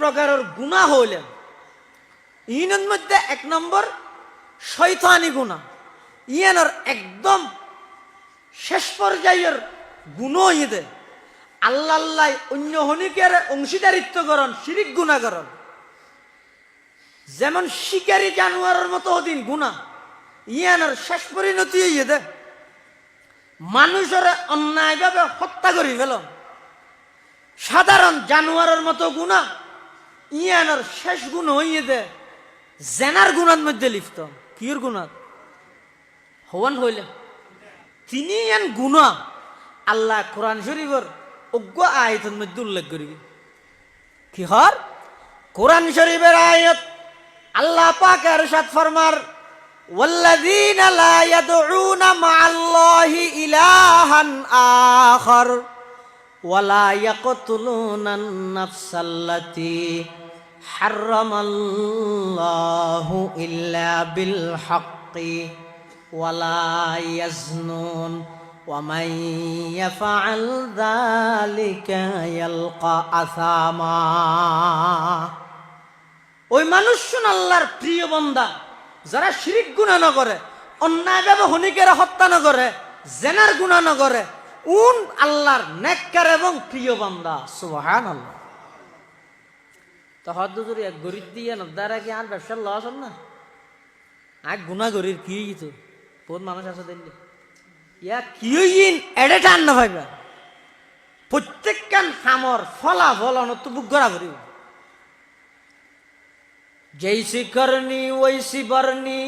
প্রকারের গুনাহ হইলেন ইনের মধ্যে এক নম্বর শয়তানি গুনাহ ইয়ানোর একদম শেষ পর্যায়ের গুণ ইদে আল্লাহ আল্লাহ অন্য হনিকের অংশীদারিত্ব করণ শিরিক গুনাহ করণ যেমন শিকারী জানোয়ারের মতো অধীন গুনাহ ইয়ানোর শেষ পরিণতি ইদে মানুষের অন্যায়ভাবে হত্যা করি ফেল সাধারণ জানোয়ারের মতো গুনাহ ইয়ানোর শেষ গুণ হইয়ে জেনার গুণার মধ্যে লিপ্ত কির গুণার হওয়ান হইলে তিনি এন গুণা আল্লাহ কোরআন শরীফের অজ্ঞ আয়াতের মধ্যে উল্লেখ করিবে কি হর কোরআন শরীফের আয়াত আল্লাহ পাক ইরশাদ ফরমার ওয়াল্লাযীনা লা ইয়াদউনা মা'আল্লাহি ইলাহান আখার ওয়ালা ইয়াকতুলুনান নাফসাল্লাতী হারামাল্লাহু ইল্লা বিল হাক্কি ওয়ালা ইয়াজনুন ওয়া মান ইয়াফআল যালিকা ইয়ালকা আসামা। ওই মানুষ শুন আল্লাহর প্রিয় বান্দা যারা শিরিক গুনাহ না করে অন্যায়ভাবে হনিকেরা হত্যা না করে জেনার গুনাহ না করে উন আল্লাহর নেককার এবং প্রিয় বান্দা সুবহানাল্লাহ। তো হদ্দুরি এক গরিব দিয়ে নদ্দারা কি আর ব্যবসার লস না এক গুণা গরির কি তো বহুত মানুষ আছে দেখলি ইয়া কি এডে টান না ভাইবা প্রত্যেক কান খামর ফলাফল অনত বুক গড়া করিব जैसी करनी वैसी बरनी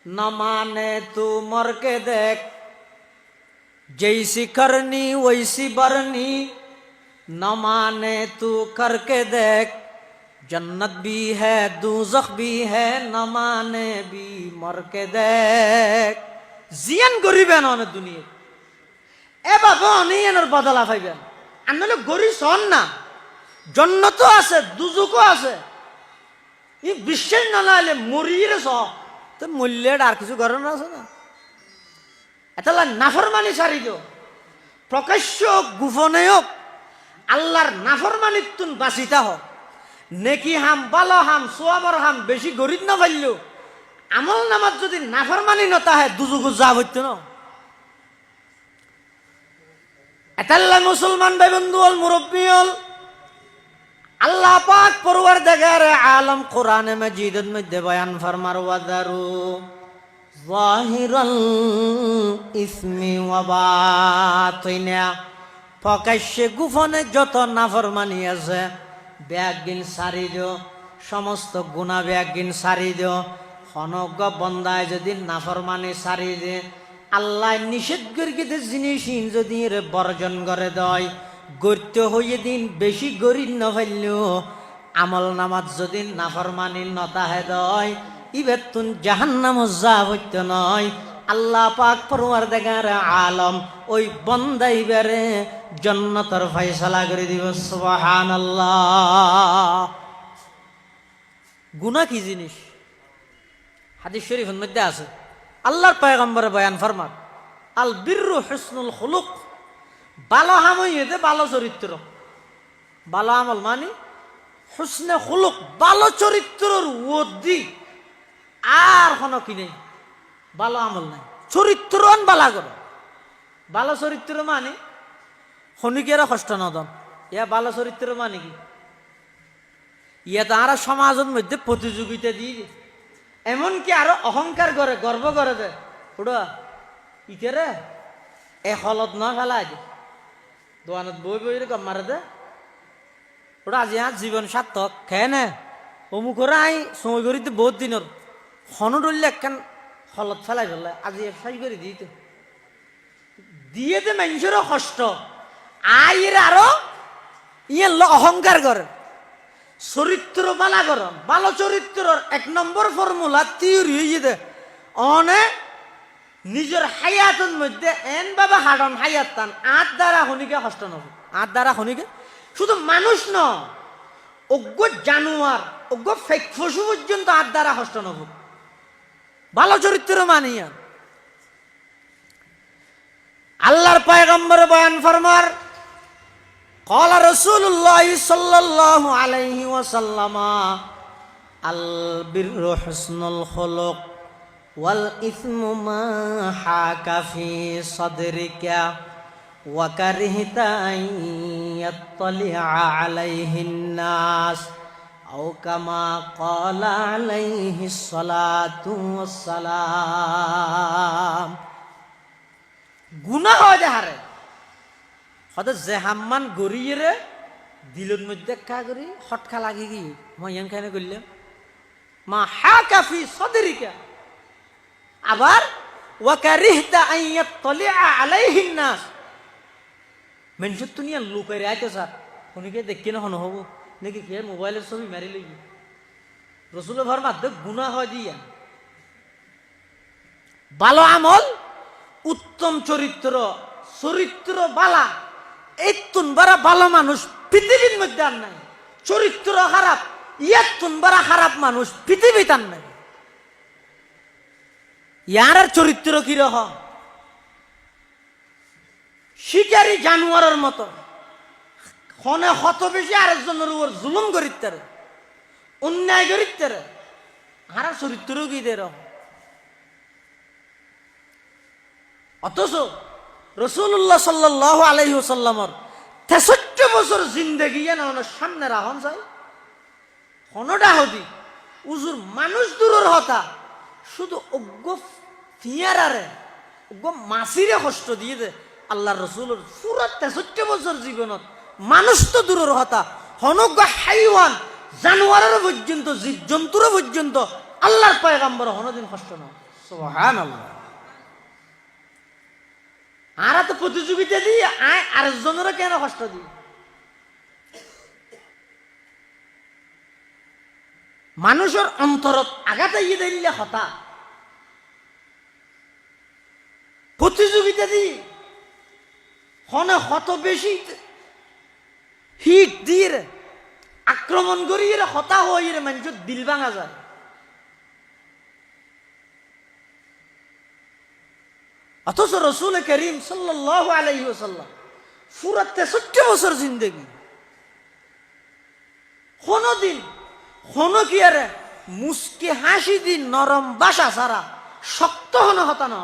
न माने तू मर के देख जैसी करनी वैसी बरनी न माने तू करके देख जन्नत भी है दोज़ख भी है न माने भी मर के देख जियान गरीबेन অনেক দুনিয়া এ বাবা অনিয়ানের বদলা পাইবেন আনলে গরিব হন না জান্নাতও আছে দুজকও আছে ই বিশ্বাস না নাইলে মরিয়ে সব তো মূল্যের আর কিছু গরম আছে না এতলা নাফরমানি ছাড়ি দিও প্রকাশ্য গোপনে হোক আল্লাহর নাফরমানিতুন বাঁচিতা হোক নেকি হাম ভালো হাম সোয়াবর হাম বেশি গরিব না পাইলেও আমল নামাজ যদি নাফরমানি নতা হয় দুজুগু যা হইতো না এতাল্লা মুসলমান ভাই বন্ধু হল মুরব্বী হল আল্লাহ পাক পরওয়ারদিগার আলম কোরআনে মাজিদের মধ্যে বয়ান ফরমার ওয়াদারু যাহিরাল ইসমি ওয়া বাতিনা প্রকাশ্যে গোপনে যত নাফরমানি আছে ব্যাগিন সারি দিও সমস্ত গুনাহ ব্যাগিন সারি দিও হনগ বন্দায় যদি নাফরমানি সারি দে আল্লাহ নিষেধ করিতে জিনিস যদি বর্জন করে দেয় গড়তে হইয়ে দিন বেশি গরিব না পাইলেও আমল নামাজ যদি নাফরমানি নতাহে দয় ইবের তুন জাহান্নাম যা হইতে নয় আল্লাহ পাক পরওয়ারদিগার আলম ওই বন্দাইবারে জান্নাতের ফয়সালা করে দিব সুবহানাল্লাহ। গুনাহ কি জিনিস হাদিস শরীফের মধ্যে আছে আল্লাহর পয়গম্বর বয়ান ফরমান আল বিররু হুসনুল খুলুক ভালো হামইতে ভালো চরিত্র ভালো আমল মানে হুসনে খুলুক ভালো চরিত্রর ওদি আর কোনো কি নেই ভালো আমল নাই চরিত্রন বালা করো ভালো চরিত্র মানে খনিকেরা কষ্ট নদন ইয়া ভালো চরিত্র মানে কি ইয়া তারা সমাজের মধ্যে প্রতিযোগিতা দিয়ে এমনকি আরো অহংকার করে গর্ব করে দে ওটা ইতেরে এ হলত না ফেলা দোকানত বই বই কম মারে দে ওটা আজি আর জীবন সার্থক খেয়ে নে অমুকরা আই সময় করি তো বহুত দিনের হন ডললে একখান হলত ফেলাই ফেললে আজি সাই করে দিতে দিয়ে দে মানুষেরও কষ্ট আইয়ের আরো ইয়ে অহংকার করে চরিত্র বালা কর ভালো চরিত্রর এক নম্বর ফর্মুলা তিউরি হয়ে দে অনে নিজের হায়াতের মধ্যে এন বাবা হাডন হায়াত টান আট দ্বারা হনিকে কষ্ট নব আট দ্বারা হনিকে শুধু মানুষ ন অজ্ঞ জানোয়ার অজ্ঞ ফেক পশু পর্যন্ত আট দ্বারা কষ্ট নব ভালো চরিত্র মানিয়া আল্লাহর পয়গম্বর বয়ান ফরমার قال رسول الله صلى الله عليه وسلم البر حسن الخلق والإثم ما حاك في صدرك وكرهت أن يطلع عليه الناس أو كما قال عليه الصلاة والسلام গুনাহ হয় যাহারে হয়তো জেহাম্মান গড়িয়ে দিলের মধ্যে কা করি হটকা লাগি কি মই ইয়াং খানে করলাম মা হা কাফি সদরিকা আবার ওয়াকারিহতা আন ইয়াতলিআ আলাইহিন নাস মানুষ দুনিয়া লুকাই আইতে স্যার কোনকে দেখি না হন হবো নাকি কে মোবাইলের ছবি মারি লই রসুলের ঘর মাধ্যমে গুনাহ হয় দিয়া ভালো আমল উত্তম চরিত্র চরিত্র বালা এই তুনবারা ভালো মানুষ পৃথিবীর মধ্যে আর নাই চরিত্র খারাপ ইয়ার তুনবারা খারাপ মানুষ পৃথিবীতে আর নাই ইয়ার চরিত্র কিরকম শিকারী জানোয়ারের মতো খনে হত বেশি আরেকজনের উপর জুলুম করিতে অন্যায় করিতে আর চরিত্র কি দের অথচ রসুল্লাহ সাল্লাল্লাহু আলাইহি ওয়াসাল্লামর ৬৩ বছর জিন্দেগি সামনে রাখন যায় হনটা হদি উজুর মানুষ দূরের হতা শুধু অজ্ঞ ফিয়ারারে অজ্ঞ মাসিরে কষ্ট দিয়ে দে আল্লাহ রসুলের পুরা ৬৩ বছর জীবনত মানুষ তো দূরের হতা হনজ্ঞ হাইওয়ান জানোয়ারের পর্যন্ত জীব জন্তুর পর্যন্ত আল্লাহর পয়গাম্বর হনদিন কষ্ট না সুবহানাল্লাহ আর তো প্রতিযোগিতা দিয়ে আয় আরেকজনেরও কেন কষ্ট দিই মানুষের অন্তরত আঘাত ইয়ে দিলে হতা প্রতিযোগিতা দিয়ে হনে হত বেশি হিট দিয়ে আক্রমণ করিয়ে হতা হয়ে মানুষের দিল ভাঙা যায় অথচ রসুল করিম সাল্লাল্লাহু আলাইহি ওয়াসাল্লাম পুরা ৬৩ বছর জিন্দেগি কোনদিন কোন কি আর মুস্কি হাসি দিন নরম বাসা ছাড়া শক্ত হন হতা না